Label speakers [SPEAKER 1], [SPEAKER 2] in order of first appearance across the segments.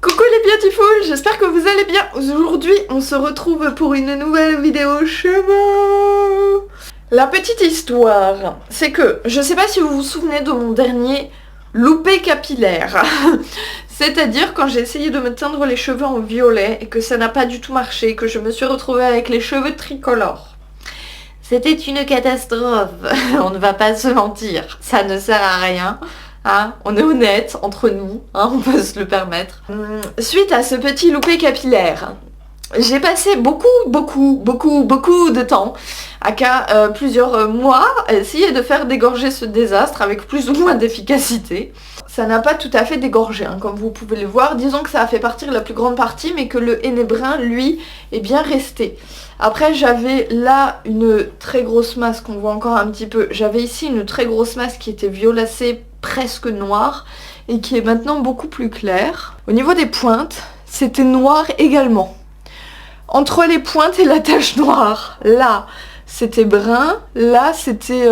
[SPEAKER 1] Coucou les beautiful, j'espère que vous allez bien. Aujourd'hui, on se retrouve pour une nouvelle vidéo cheveux. La petite histoire, c'est que, je sais pas si vous vous souvenez de mon dernier loupé capillaire. C'est-à-dire quand j'ai essayé de me teindre les cheveux en violet et que ça n'a pas du tout marché, que je me suis retrouvée avec les cheveux tricolores. C'était une catastrophe, on ne va pas se mentir, ça ne sert à rien. Hein, on est honnête entre nous, hein, on peut se le permettre. Suite à ce petit loupé capillaire, j'ai passé beaucoup de temps, à plusieurs mois, à essayer de faire dégorger ce désastre avec plus ou moins d'efficacité. Ça n'a pas tout à fait dégorgé, hein, comme vous pouvez le voir. Disons que ça a fait partir la plus grande partie, mais que le henné brun, lui, est bien resté. Après, j'avais là une très grosse masse qu'on voit encore un petit peu. J'avais ici une très grosse masse qui était violacée, presque noire, et qui est maintenant beaucoup plus claire. Au niveau des pointes, c'était noir également. Entre les pointes et la tache noire, là, c'était brun. Là, c'était...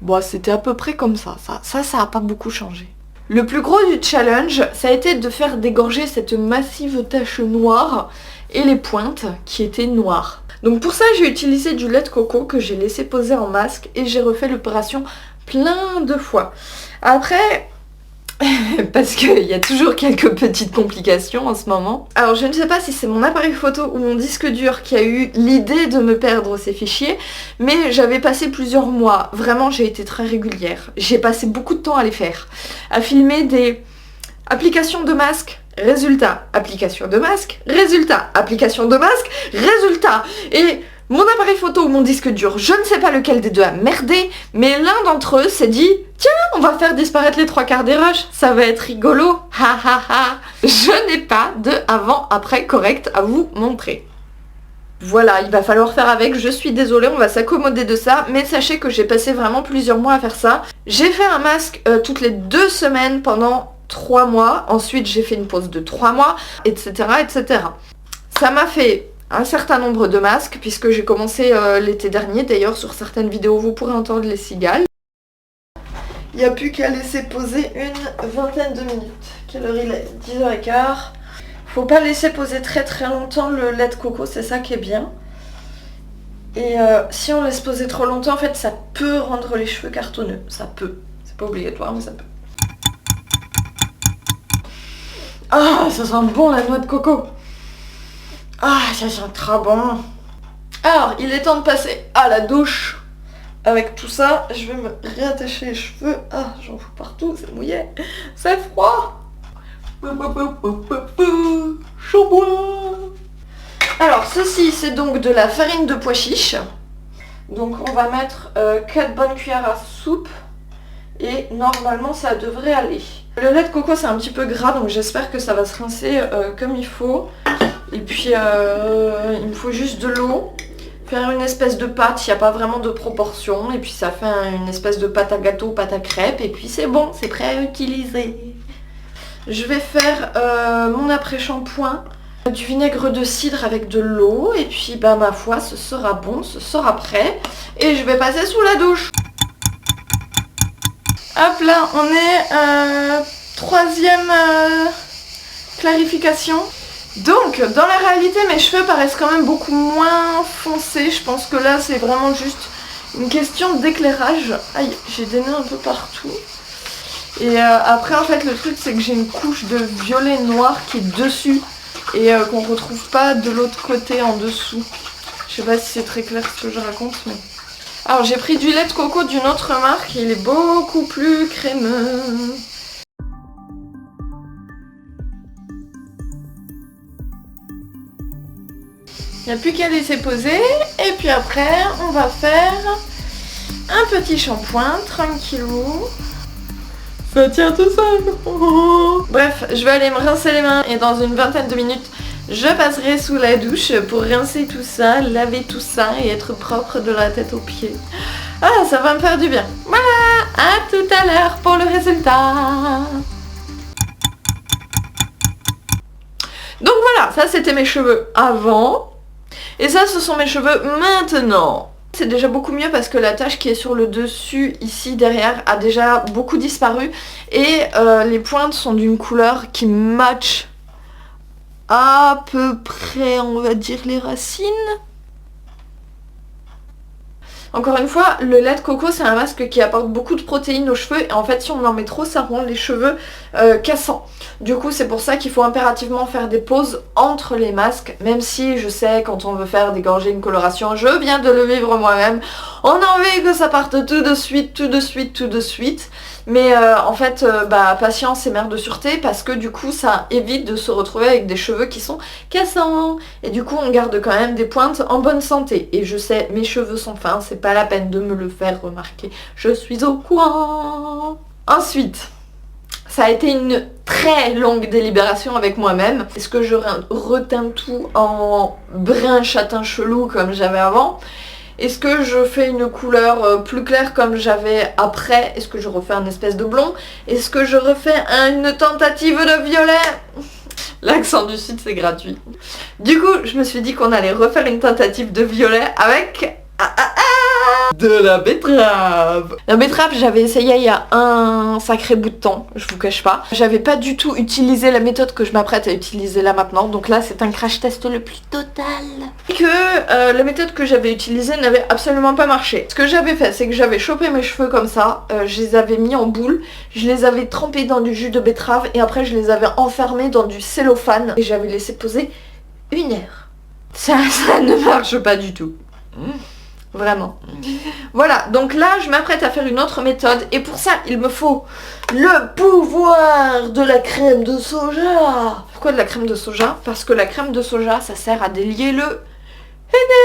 [SPEAKER 1] Bon, c'était à peu près comme ça. Ça a pas beaucoup changé. Le plus gros du challenge, ça a été de faire dégorger cette massive tache noire et les pointes qui étaient noires. Donc pour ça, j'ai utilisé du lait de coco que j'ai laissé poser en masque et j'ai refait l'opération plein de fois. Après... parce qu'il y a toujours quelques petites complications en ce moment. Alors je ne sais pas si c'est mon appareil photo ou mon disque dur qui a eu l'idée de me perdre ces fichiers, mais j'avais passé plusieurs mois, vraiment j'ai été très régulière. J'ai passé beaucoup de temps à les faire, à filmer des applications de masque, résultat, application de masque, résultat, application de masque, résultat. Et mon appareil photo ou mon disque dur, je ne sais pas lequel des deux a merdé, mais l'un d'entre eux s'est dit « Tiens, on va faire disparaître les trois quarts des rushs, ça va être rigolo, ha ha ha !» Je n'ai pas de avant-après correct à vous montrer. Voilà, il va falloir faire avec, je suis désolée, on va s'accommoder de ça, mais sachez que j'ai passé vraiment plusieurs mois à faire ça. J'ai fait un masque toutes les 2 semaines pendant 3 mois, ensuite j'ai fait une pause de 3 mois, etc. etc. Ça m'a fait un certain nombre de masques, puisque j'ai commencé l'été dernier, d'ailleurs sur certaines vidéos vous pourrez entendre les cigales. Il n'y a plus qu'à laisser poser une vingtaine de minutes. Quelle heure il est? 10h15. Faut pas laisser poser très longtemps le lait de coco, c'est ça qui est bien. Et si on laisse poser trop longtemps, en fait ça peut rendre les cheveux cartonneux. Ça peut. C'est pas obligatoire, mais ça peut. Ah, ça sent bon la noix de coco. Ah, ça sent très bon. Alors, il est temps de passer à la douche. Avec tout ça, je vais me réattacher les cheveux. Ah, j'en fous partout, c'est mouillé. C'est froid. Shampoing. Alors, ceci, c'est donc de la farine de pois chiche. Donc, on va mettre 4 bonnes cuillères à soupe. Et normalement, ça devrait aller. Le lait de coco, c'est un petit peu gras, donc j'espère que ça va se rincer comme il faut. Et puis, il me faut juste de l'eau. Faire une espèce de pâte, il n'y a pas vraiment de proportion. Et puis ça fait une espèce de pâte à gâteau, pâte à crêpes. Et puis c'est bon, c'est prêt à utiliser. Je vais faire mon après-shampoing. Du vinaigre de cidre avec de l'eau. Et puis bah ma foi, ce sera bon, ce sera prêt. Et je vais passer sous la douche. Hop là, on est troisième clarification. Donc, dans la réalité, mes cheveux paraissent quand même beaucoup moins foncés. Je pense que là, c'est vraiment juste une question d'éclairage. Aïe, j'ai des nœuds un peu partout. Et après, en fait, le truc, c'est que j'ai une couche de violet noir qui est dessus. Et qu'on retrouve pas de l'autre côté en dessous. Je sais pas si c'est très clair ce que je raconte, mais... Alors, j'ai pris du lait de coco d'une autre marque. Et il est beaucoup plus crémeux. Il n'y a plus qu'à laisser poser et puis après on va faire un petit shampoing tranquillou. Ça tient tout seul. Bref, je vais aller me rincer les mains et dans une vingtaine de minutes je passerai sous la douche pour rincer tout ça, laver tout ça et être propre de la tête aux pieds. Ah, ça va me faire du bien. Voilà, à tout à l'heure pour le résultat. Donc voilà, ça c'était mes cheveux avant. Et ça, ce sont mes cheveux maintenant. c'est déjà beaucoup mieux parce que la tache qui est sur le dessus, ici, derrière, a déjà beaucoup disparu. Et les pointes sont d'une couleur qui match à peu près, on va dire, les racines. Encore une fois, le lait de coco c'est un masque qui apporte beaucoup de protéines aux cheveux et en fait si on en met trop ça rend les cheveux cassants. Du coup c'est pour ça qu'il faut impérativement faire des pauses entre les masques, même si je sais quand on veut faire des gorgées, une coloration, je viens de le vivre moi-même, on a envie que ça parte tout de suite, tout de suite, tout de suite. Mais en fait, patience et mère de sûreté parce que du coup ça évite de se retrouver avec des cheveux qui sont cassants. Et du coup on garde quand même des pointes en bonne santé. Et je sais, mes cheveux sont fins, c'est pas la peine de me le faire remarquer. Je suis au courant. Ensuite, ça a été une très longue délibération avec moi-même. Est-ce que je reteins tout en brun châtain chelou comme j'avais avant ? Est-ce que je fais une couleur plus claire comme j'avais après? Est-ce que je refais un espèce de blond? Est-ce que je refais une tentative de violet? L'accent du sud c'est gratuit. Du coup je me suis dit qu'on allait refaire une tentative de violet avec de la betterave. La betterave j'avais essayé il y a un sacré bout de temps, je vous cache pas. J'avais pas du tout utilisé la méthode que je m'apprête à utiliser là maintenant, donc là c'est un crash test le plus total. Et que la méthode que j'avais utilisée n'avait absolument pas marché. Ce que j'avais fait c'est que j'avais chopé mes cheveux comme ça, je les avais mis en boule, je les avais trempés dans du jus de betterave et après je les avais enfermés dans du cellophane et j'avais laissé poser 1 heure. Ça ne marche pas du tout. Vraiment. Voilà, donc là je m'apprête à faire une autre méthode et pour ça il me faut le pouvoir de la crème de soja. Pourquoi de la crème de soja? Parce que la crème de soja ça sert à délier le henné.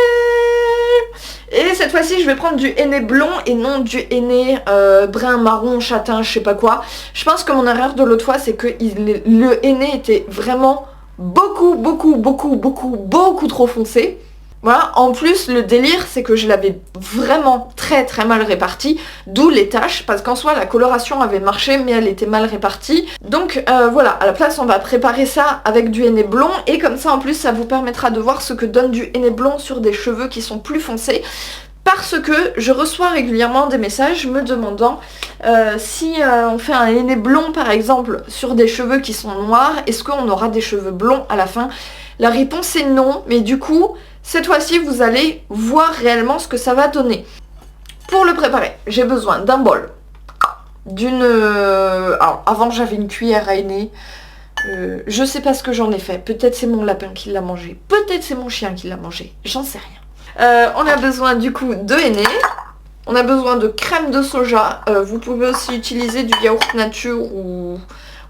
[SPEAKER 1] Et cette fois-ci je vais prendre du henné blond et non du henné brun, marron, châtain, je sais pas quoi. Je pense que mon erreur de l'autre fois c'est que le henné était vraiment beaucoup trop foncé. Voilà, en plus le délire c'est que je l'avais vraiment très mal réparti, d'où les taches, parce qu'en soi la coloration avait marché mais elle était mal répartie. Donc voilà, à la place on va préparer ça avec du henné blond et comme ça en plus ça vous permettra de voir ce que donne du henné blond sur des cheveux qui sont plus foncés. Parce que je reçois régulièrement des messages me demandant si on fait un henné blond par exemple sur des cheveux qui sont noirs, est-ce qu'on aura des cheveux blonds à la fin? La réponse est non, mais du coup cette fois-ci, vous allez voir réellement ce que ça va donner. Pour le préparer, j'ai besoin d'un bol, d'une... Alors, avant, j'avais une cuillère à henné. Je sais pas ce que j'en ai fait. Peut-être c'est mon lapin qui l'a mangé. Peut-être c'est mon chien qui l'a mangé. J'en sais rien. On a besoin du coup de henné. On a besoin de crème de soja. Vous pouvez aussi utiliser du yaourt nature ou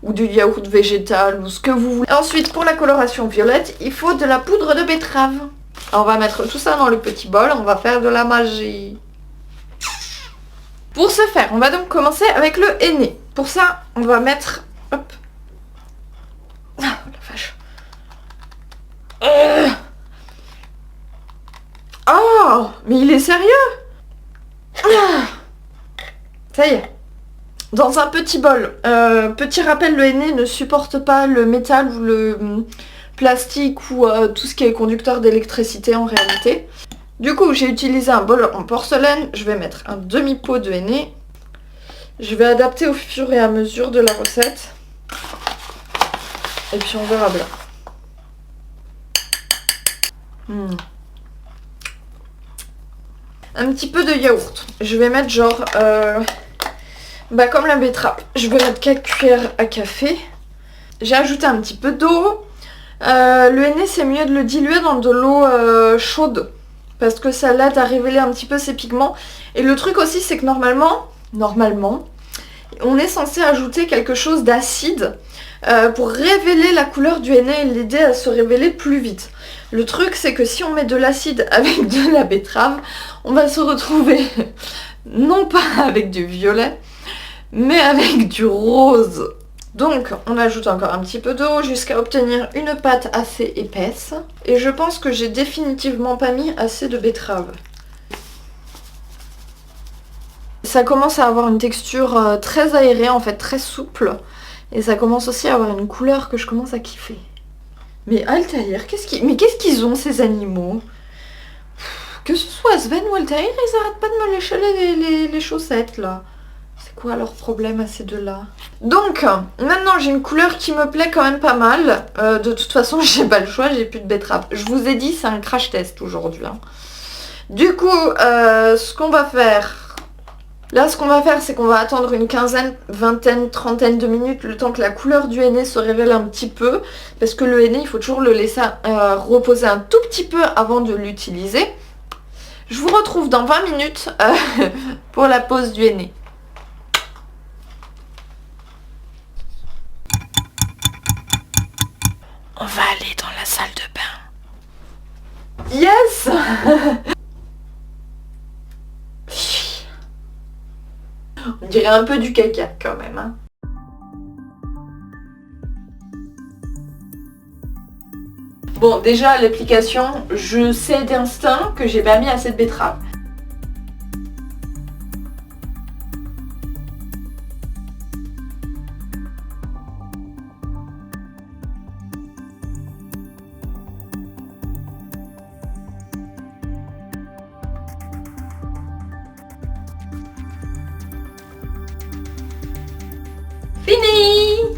[SPEAKER 1] du yaourt végétal ou ce que vous voulez. Ensuite, pour la coloration violette, il faut de la poudre de betterave. On va mettre tout ça dans le petit bol, on va faire de la magie. Pour ce faire, on va donc commencer avec le henné. Pour ça, on va mettre... Hop. Ah, la vache. Oh, mais il est sérieux? Ça y est. Dans un petit bol. Petit rappel, le henné ne supporte pas le métal ou le... plastique ou tout ce qui est conducteur d'électricité en réalité. Du coup j'ai utilisé un bol en porcelaine, je vais mettre un demi-pot de henné. Je vais adapter au fur et à mesure de la recette. Et puis on verra bien. Un petit peu de yaourt. Je vais mettre genre... comme la betterave. Je vais mettre 4 cuillères à café. J'ai ajouté un petit peu d'eau. Le henné c'est mieux de le diluer dans de l'eau chaude parce que ça l'aide à révéler un petit peu ses pigments. Et le truc aussi c'est que normalement on est censé ajouter quelque chose d'acide pour révéler la couleur du henné et l'aider à se révéler plus vite. Le truc c'est que si on met de l'acide avec de la betterave, on va se retrouver non pas avec du violet mais avec du rose. Donc on ajoute encore un petit peu d'eau jusqu'à obtenir une pâte assez épaisse. Et je pense que j'ai définitivement pas mis assez de betterave. Ça commence à avoir une texture très aérée en fait, très souple. Et ça commence aussi à avoir une couleur que je commence à kiffer. Mais Altaïr, qu'est-ce qu'ils ont ces animaux? Que ce soit Sven ou Altair, ils arrêtent pas de me lécher les chaussettes là. C'est quoi leur problème à ces deux-là? Donc, maintenant j'ai une couleur qui me plaît quand même pas mal. De toute façon, j'ai pas le choix, j'ai plus de betterave. Je vous ai dit, c'est un crash test aujourd'hui. Hein. Du coup, ce qu'on va faire... Là, ce qu'on va faire, c'est qu'on va attendre une quinzaine, vingtaine, trentaine de minutes, le temps que la couleur du henné se révèle un petit peu. Parce que le henné, il faut toujours le laisser reposer un tout petit peu avant de l'utiliser. Je vous retrouve dans 20 minutes pour la pose du henné. On va aller dans la salle de bain. Yes. On dirait un peu du caca quand même. Hein. Bon, déjà l'application, je sais d'instinct que j'ai pas mis assez de betterave. Fini!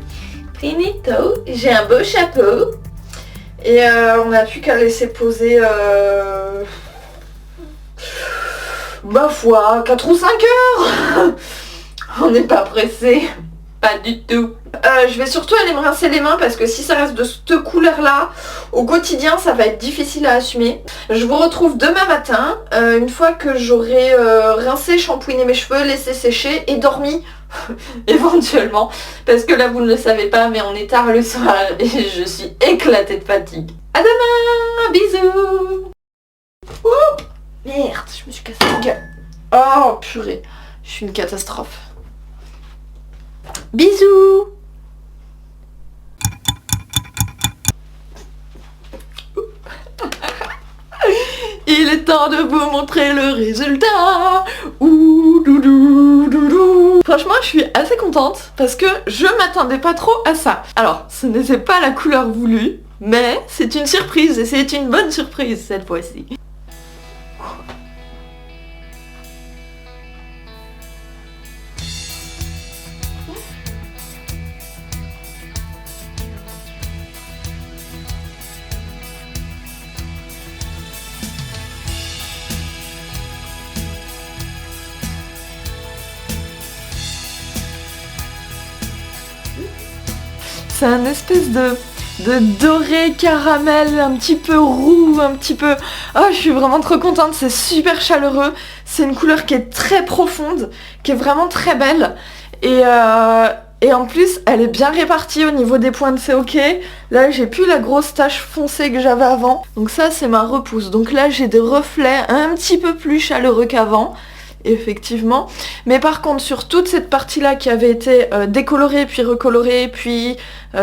[SPEAKER 1] Finito! J'ai un beau chapeau. Et on n'a plus qu'à laisser poser ma foi, 4 ou 5 heures. On n'est pas pressé. Pas du tout. Je vais surtout aller me rincer les mains parce que si ça reste de cette couleur là, au quotidien ça va être difficile à assumer. Je vous retrouve demain matin, une fois que j'aurai rincé, shampooiné mes cheveux, laissé sécher et dormi. Éventuellement, parce que là vous ne le savez pas, mais on est tard le soir et je suis éclatée de fatigue. À demain, bisous. Oh, merde, je me suis cassé la gueule. Oh purée, je suis une catastrophe. Bisous. Il est temps de vous montrer le résultat. Ouh, doudou, doudou. Franchement, je suis assez contente parce que je m'attendais pas trop à ça. Alors, ce n'était pas la couleur voulue, mais c'est une surprise et c'est une bonne surprise cette fois-ci. C'est un espèce de doré caramel, un petit peu roux, un petit peu... Oh, je suis vraiment trop contente, c'est super chaleureux. C'est une couleur qui est très profonde, qui est vraiment très belle. Et en plus, elle est bien répartie au niveau des pointes, c'est ok. Là, j'ai plus la grosse tache foncée que j'avais avant. Donc ça, c'est ma repousse. Donc là, j'ai des reflets un petit peu plus chaleureux qu'avant. Effectivement, mais par contre sur toute cette partie là qui avait été décolorée puis recolorée puis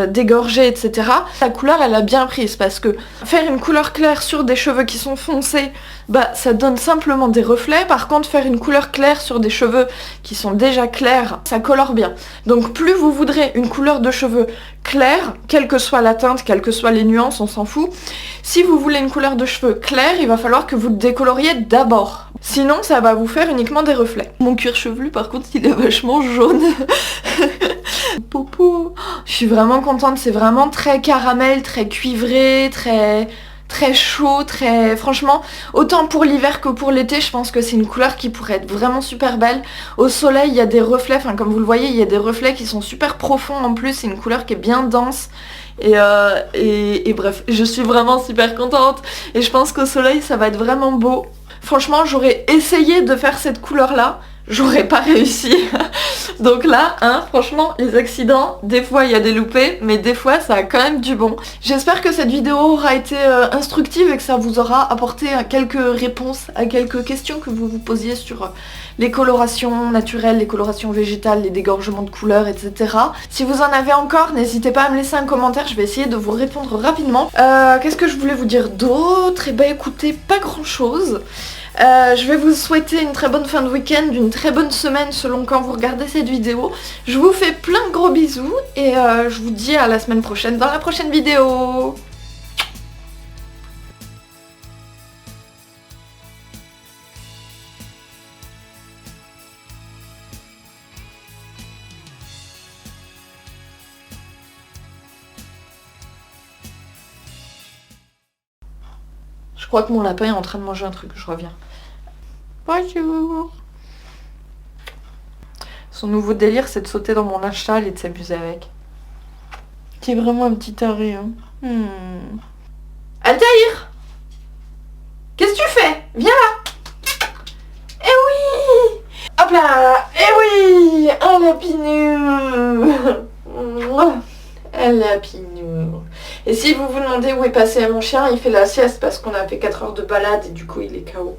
[SPEAKER 1] dégorgée, etc., la couleur elle a bien prise parce que faire une couleur claire sur des cheveux qui sont foncés, bah ça donne simplement des reflets. Par contre faire une couleur claire sur des cheveux qui sont déjà clairs, ça colore bien. Donc plus vous voudrez une couleur de cheveux claire, quelle que soit la teinte, quelles que soient les nuances, on s'en fout. Si vous voulez une couleur de cheveux claire, il va falloir que vous le décoloriez d'abord. Sinon, ça va vous faire uniquement des reflets. Mon cuir chevelu, par contre, il est vachement jaune. Popo. Je suis vraiment contente. C'est vraiment très caramel, très cuivré, très chaud, très... Franchement, autant pour l'hiver que pour l'été, je pense que c'est une couleur qui pourrait être vraiment super belle. Au soleil, il y a des reflets, enfin comme vous le voyez, il y a des reflets qui sont super profonds en plus. C'est une couleur qui est bien dense. Et bref, je suis vraiment super contente. Et je pense qu'au soleil, ça va être vraiment beau. Franchement, j'aurais essayé de faire cette couleur-là, j'aurais pas réussi. Donc là, hein, franchement, les accidents, des fois il y a des loupés, mais des fois ça a quand même du bon. J'espère que cette vidéo aura été instructive et que ça vous aura apporté quelques réponses à quelques questions que vous vous posiez sur les colorations naturelles, les colorations végétales, les dégorgements de couleurs, etc. Si vous en avez encore, n'hésitez pas à me laisser un commentaire, je vais essayer de vous répondre rapidement. Qu'est-ce que je voulais vous dire d'autre? Eh ben écoutez, pas grand chose. Je vais vous souhaiter une très bonne fin de week-end, une très bonne semaine selon quand vous regardez cette vidéo. Je vous fais plein de gros bisous et je vous dis à la semaine prochaine dans la prochaine vidéo. crois que mon lapin est en train de manger un truc, je reviens. Bonjour. Son nouveau délire, c'est de sauter dans mon linge sale et de s'amuser avec. Qui est vraiment un petit taré, hein. Altaïr, qu'est-ce que tu fais? Viens là. Eh oui. Hop là. Eh oui. Un lapinou. Un lapinou. Et si vous vous demandez où est passé mon chien, il fait la sieste parce qu'on a fait 4 heures de balade et du coup il est KO.